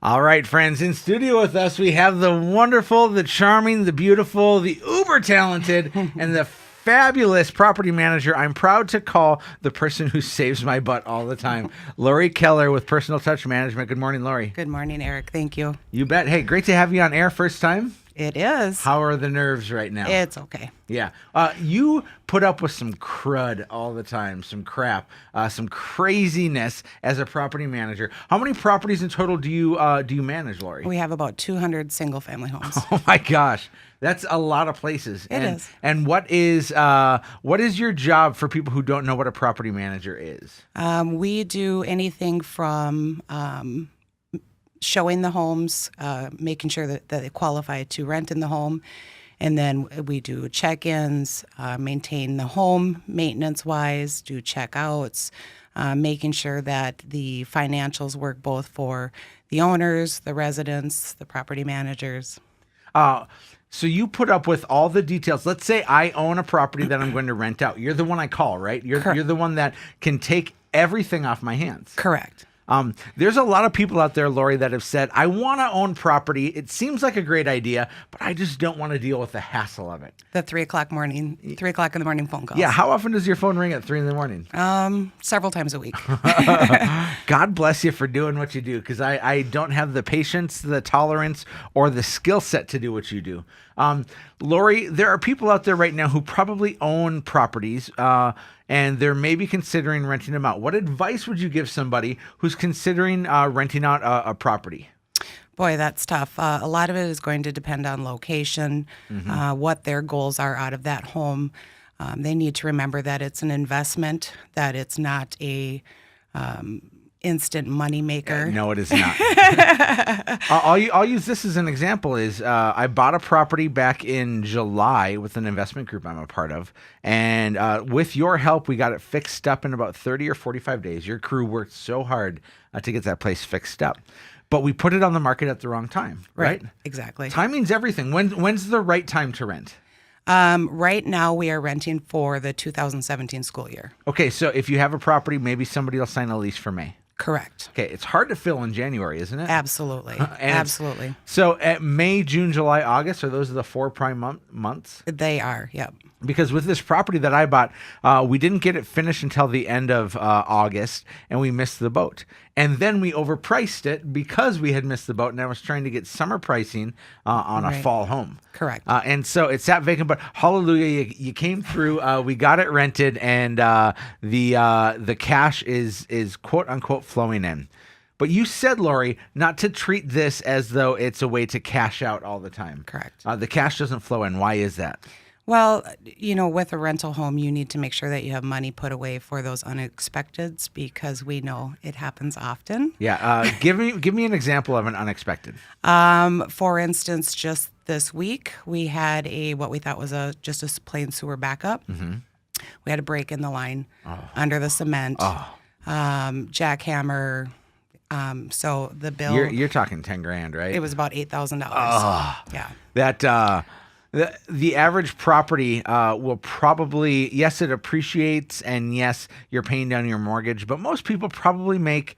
All right, friends, in studio with us, we have the wonderful, the charming, the beautiful, the uber talented, and the fabulous property manager I'm proud to call the person who saves my butt all the time, Laurie Keller with Personal Touch Management. Good morning, Laurie. Good morning, Eric. Thank you. You bet. Hey, great to have you on air first time. It is. How are the nerves right now? It's okay. Yeah. You put up with some crud all the time, some crap, some craziness as a property manager. How many properties in total do you manage, Laurie? We have about 200 single-family homes. Oh my gosh. That's a lot of places. It is. And what is your job for people who don't know what a property manager is? We do anything from showing the homes, making sure that they qualify to rent in the home. And then we do check-ins, maintain the home maintenance-wise, do check-outs, making sure that the financials work both for the owners, the residents, the property managers. So you put up with all the details. Let's say I own a property that I'm going to rent out. You're the one I call, right? You're the one that can take everything off my hands. Correct. There's a lot of people out there, Laurie, that have said, I want to own property. It seems like a great idea, but I just don't want to deal with the hassle of it. The 3 o'clock in the morning phone calls. Yeah. How often does your phone ring at 3 in the morning? Several times a week. God bless you for doing what you do, because I don't have the patience, the tolerance, or the skill set to do what you do. Laurie, there are people out there right now who probably own properties, and they're maybe considering renting them out. What advice would you give somebody who's considering renting out a property? Boy, that's tough. A lot of it is going to depend on location, what their goals are out of that home. They need to remember that it's an investment, that it's not a instant money maker. No, it is not. I'll use this as an example. I bought a property back in July with an investment group I'm a part of, and with your help, we got it fixed up in about 30 or 45 days. Your crew worked so hard to get that place fixed up, but we put it on the market at the wrong time, right? Exactly. Timing's everything. When's the right time to rent? Right now, we are renting for the 2017 school year. Okay, so if you have a property, maybe somebody will sign a lease for May. Correct. Okay, it's hard to fill in January, isn't it? Absolutely. Absolutely. So at May, June, July, August, are those the 4 prime months? They are, yep. Because with this property that I bought, we didn't get it finished until the end of August, and we missed the boat. And then we overpriced it because we had missed the boat, and I was trying to get summer pricing on a fall home. Correct. And so it sat vacant, but hallelujah, you came through. We got it rented, and the cash is quote unquote flowing in. But you said, Laurie, not to treat this as though it's a way to cash out all the time. Correct. The cash doesn't flow in. Why is that? Well, with a rental home, you need to make sure that you have money put away for those unexpecteds, because we know it happens often. Yeah. Give me an example of an unexpected. For instance, just this week, we had what we thought was just a plain sewer backup. Mm-hmm. We had a break in the line under the cement, jackhammer. So the bill... You're talking 10 grand, right? It was about $8,000. Yeah. That... The average property will probably, yes, it appreciates, and yes, you're paying down your mortgage, but most people probably make,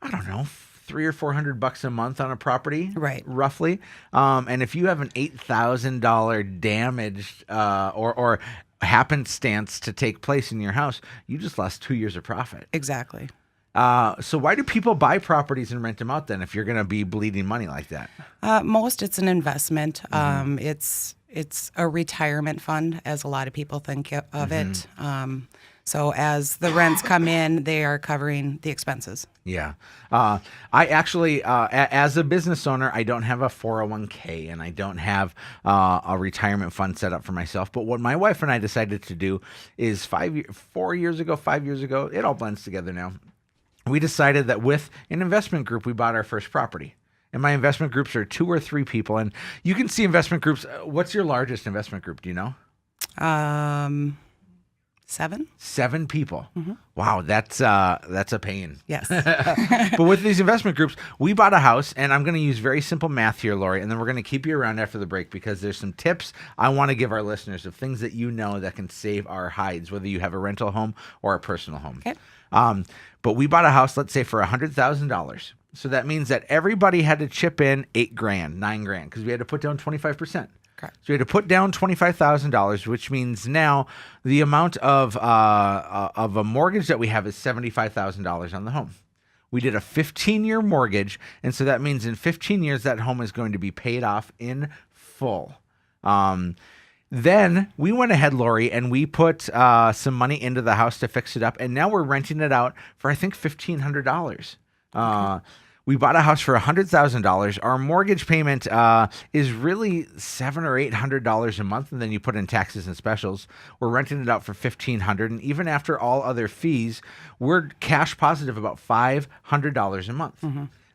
I don't know, $300 or $400 a month on a property, right? Roughly. And if you have an $8,000 damaged or happenstance to take place in your house, you just lost 2 years of profit. Exactly. So why do people buy properties and rent them out then if you're going to be bleeding money like that? Most it's an investment. It's a retirement fund, as a lot of people think of it. So as the rents come in, they are covering the expenses. Yeah. I actually, as a business owner, I don't have a 401k and I don't have a retirement fund set up for myself. But what my wife and I decided to do is 5 years ago, it all blends together now. We decided that with an investment group, we bought our first property. And my investment groups are 2 or 3 people. And you can see investment groups. What's your largest investment group? Do you know? 7 people. Wow, that's a pain. Yes. But with these investment groups, we bought a house, and I'm going to use very simple math here, Laurie, and then we're going to keep you around after the break because there's some tips I want to give our listeners of things that you know that can save our hides, whether you have a rental home or a personal home. Okay. But we bought a house, let's say, for $100,000. So that means that everybody had to chip in $8,000, $9,000, because we had to put down 25%. Correct. So we had to put down $25,000, which means now the amount of a mortgage that we have is $75,000 on the home. We did a 15-year mortgage, and so that means in 15 years that home is going to be paid off in full. Then we went ahead, Laurie, and we put some money into the house to fix it up, and now we're renting it out for I think $1,500. We bought a house for $100,000. Our mortgage payment is really $700 or $800 a month, and then you put in taxes and specials. We're renting it out for $1,500, and even after all other fees, we're cash positive about $500 a month.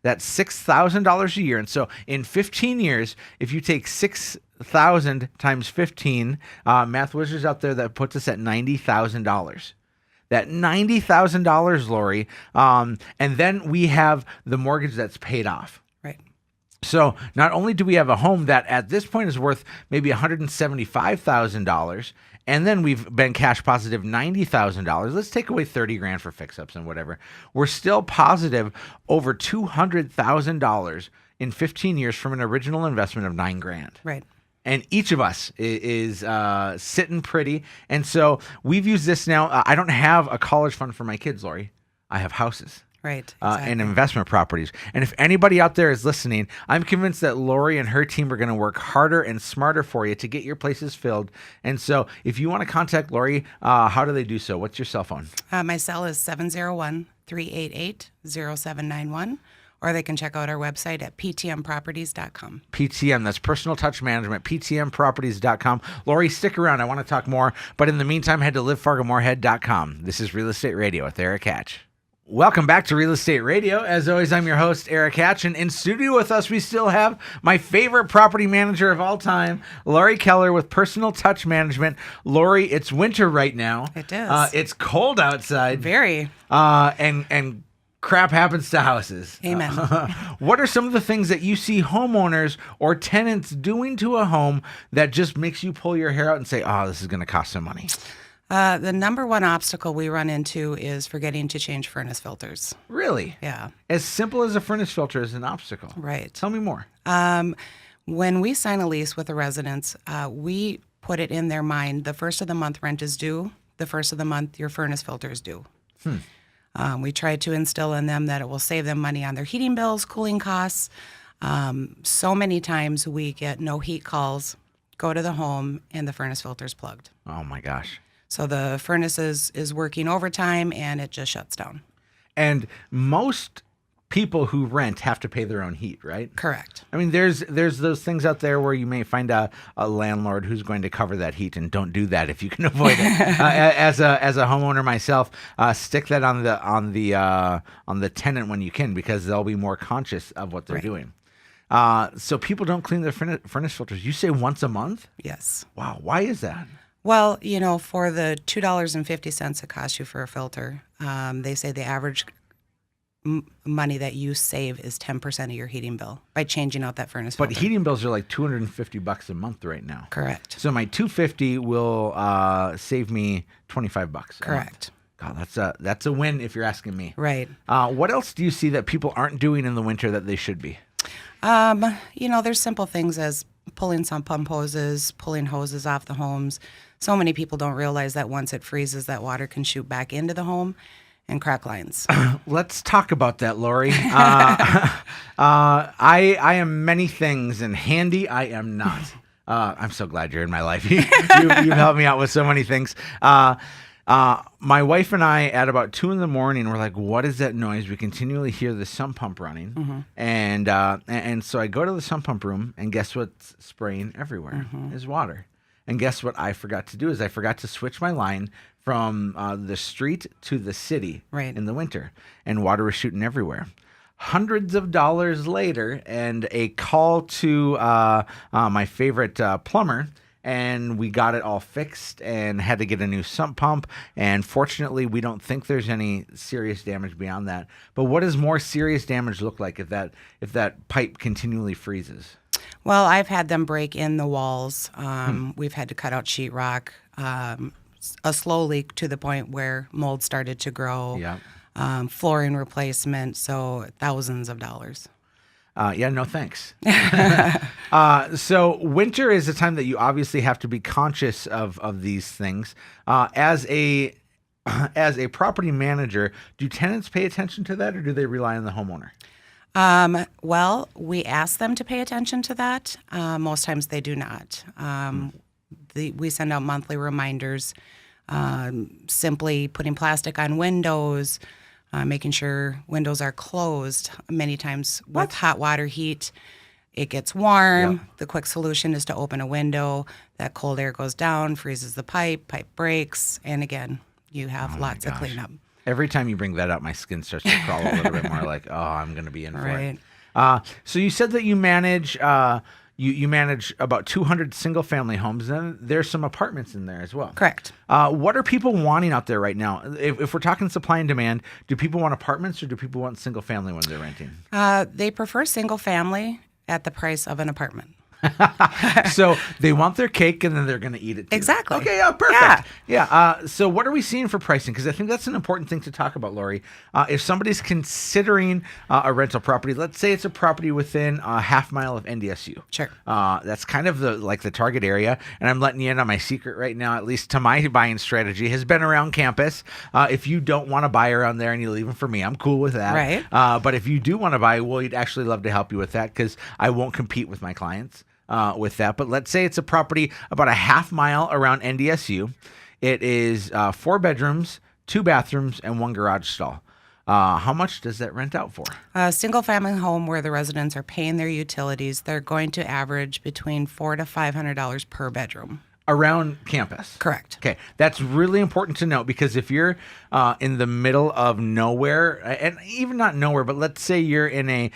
That's $6,000 a year, and so in 15 years, if you take 6,000 times 15, math wizards out there, that puts us at $90,000. That $90,000, Laurie, and then we have the mortgage that's paid off. Right. So not only do we have a home that at this point is worth maybe $175,000, and then we've been cash positive $90,000. Let's take away $30,000 for fix-ups and whatever. We're still positive over $200,000 in 15 years from an original investment of $9,000. Right. And each of us is sitting pretty. And so we've used this now. I don't have a college fund for my kids, Laurie. I have houses. Right. Exactly. And investment properties. And if anybody out there is listening, I'm convinced that Laurie and her team are going to work harder and smarter for you to get your places filled. And so if you want to contact Laurie, how do they do so? What's your cell phone? My cell is 701-388-0791. Or they can check out our website at ptmproperties.com. PTM, that's Personal Touch Management, ptmproperties.com. Laurie, stick around. I want to talk more. But in the meantime, head to livefargomoorhead.com. This is Real Estate Radio with Erik Hatch. Welcome back to Real Estate Radio. As always, I'm your host, Erik Hatch. And in studio with us, we still have my favorite property manager of all time, Laurie Keller with Personal Touch Management. Laurie, it's winter right now. It is. It's cold outside. Very. And crap happens to houses. Amen. What are some of the things that you see homeowners or tenants doing to a home that just makes you pull your hair out and say, oh, this is going to cost some money? The number one obstacle we run into is forgetting to change furnace filters. Really? Yeah. As simple as a furnace filter is an obstacle. Right. Tell me more. When we sign a lease with a residence, we put it in their mind, the first of the month rent is due, the first of the month your furnace filter is due. We try to instill in them that it will save them money on their heating bills, cooling costs. So many times we get no heat calls, go to the home, and the furnace filter's plugged. Oh, my gosh. So the furnace is working overtime, and it just shuts down. And most people who rent have to pay their own heat, right? Correct. I mean, there's those things out there where you may find a landlord who's going to cover that heat, and don't do that if you can avoid it. As a homeowner myself, stick that on the tenant when you can, because they'll be more conscious of what they're doing. So people don't clean their furnace filters. You say once a month? Yes. Wow. Why is that? Well, for the $2.50 it costs you for a filter, they say the average money that you save is 10% of your heating bill by changing out that furnace filter. But heating bills are like $250 a month right now. Correct. So my $250 will save me $25. Correct. God, that's a win if you're asking me. Right. What else do you see that people aren't doing in the winter that they should be? There's simple things as pulling some pump hoses, pulling hoses off the homes. So many people don't realize that once it freezes, that water can shoot back into the home and crack lines. Let's talk about that, Laurie. I am many things, and handy I am not. I'm so glad you're in my life. You've helped me out with so many things. My wife and I, at about 2 a.m, we're like, what is that noise? We continually hear the sump pump running. And so I go to the sump pump room, and guess what's spraying everywhere is water. And guess what I forgot to do is I forgot to switch my line from the street to the city in the winter, and water was shooting everywhere. Hundreds of dollars later, and a call to my favorite plumber, and we got it all fixed and had to get a new sump pump. And fortunately, we don't think there's any serious damage beyond that. But what does more serious damage look like if that pipe continually freezes? Well, I've had them break in the walls. We've had to cut out sheetrock, a slow leak to the point where mold started to grow. Yeah. Flooring replacement, so thousands of dollars. Yeah, no thanks. So winter is a time that you obviously have to be conscious of these things. As a property manager, do tenants pay attention to that, or do they rely on the homeowner? Well, we ask them to pay attention to that. Most times they do not. We send out monthly reminders, simply putting plastic on windows, making sure windows are closed. Many times with hot water heat, it gets warm. Yep. The quick solution is to open a window. That cold air goes down, freezes the pipe breaks, and again, you have lots of cleanup. Every time you bring that up, my skin starts to crawl a little bit more like, oh, I'm going to be in for Right. it. So you said that you manage you manage about 200 single-family homes, and there's some apartments in there as well. Correct. What are people wanting out there right now? If we're talking supply and demand, do people want apartments or do people want single-family when they're renting? They prefer single family at the price of an apartment. So they want their cake and then they're going to eat it too. Exactly. Okay, yeah, perfect. Yeah. So what are we seeing for pricing? Because I think that's an important thing to talk about, Laurie. If somebody's considering a rental property, let's say it's a property within a half mile of NDSU. Sure. That's kind of the target area. And I'm letting you in on my secret right now, at least to my buying strategy, has been around campus. If you don't want to buy around there and you leave them for me, I'm cool with that. Right. But if you do want to buy, we'd actually love to help you with that because I won't compete with my clients. With that. But let's say it's a property about a half mile around NDSU. It is 4 bedrooms, 2 bathrooms, and 1 garage stall. How much does that rent out for? A single family home where the residents are paying their utilities, they're going to average between $400 to $500 per bedroom. Around campus. Correct. Okay, that's really important to note because if you're in the middle of nowhere, and even not nowhere, but let's say you're in a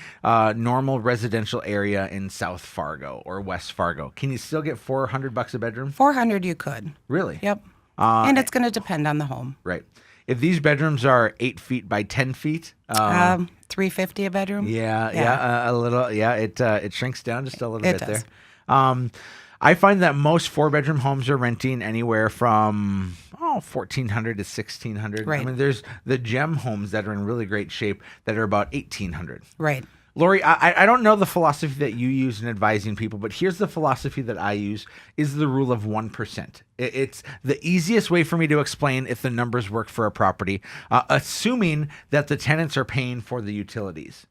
normal residential area in South Fargo or West Fargo, can you still get $400 a bedroom? $400 you could. Really? Yep. And it's going to depend on the home. Right. If these bedrooms are 8 feet by 10 feet, $350 a bedroom. Yeah, a little. Yeah, it shrinks down just a little It bit does. there. I find that most 4-bedroom homes are renting anywhere from $1,400 to $1,600. Right. I mean, there's the gem homes that are in really great shape that are about $1,800. Right. Laurie, I don't know the philosophy that you use in advising people, but here's the philosophy that I use is the rule of 1%. It's the easiest way for me to explain if the numbers work for a property, assuming that the tenants are paying for the utilities.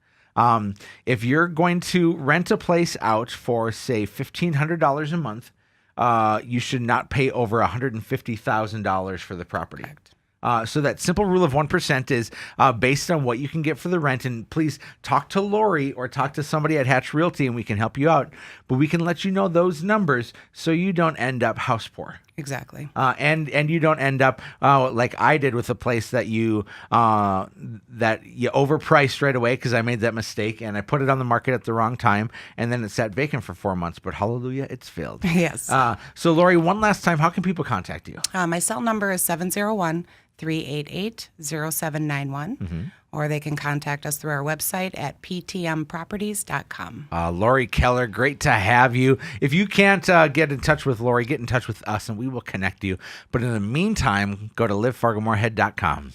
If you're going to rent a place out for, say, $1,500 a month, you should not pay over $150,000 for the property. Correct. So that simple rule of 1% is based on what you can get for the rent. And please talk to Laurie or talk to somebody at Hatch Realty and we can help you out. But we can let you know those numbers so you don't end up house poor. Exactly. And you don't end up like I did with a place that you overpriced right away because I made that mistake and I put it on the market at the wrong time and then it sat vacant for 4 months. But hallelujah, it's filled. Yes. So Laurie, one last time, how can people contact you? My cell number is 701-388-0791, or they can contact us through our website at ptmproperties.com. Laurie Keller, great to have you. If you can't get in touch with Laurie, get in touch with us and we will connect you. But in the meantime, go to livefargomoorhead.com.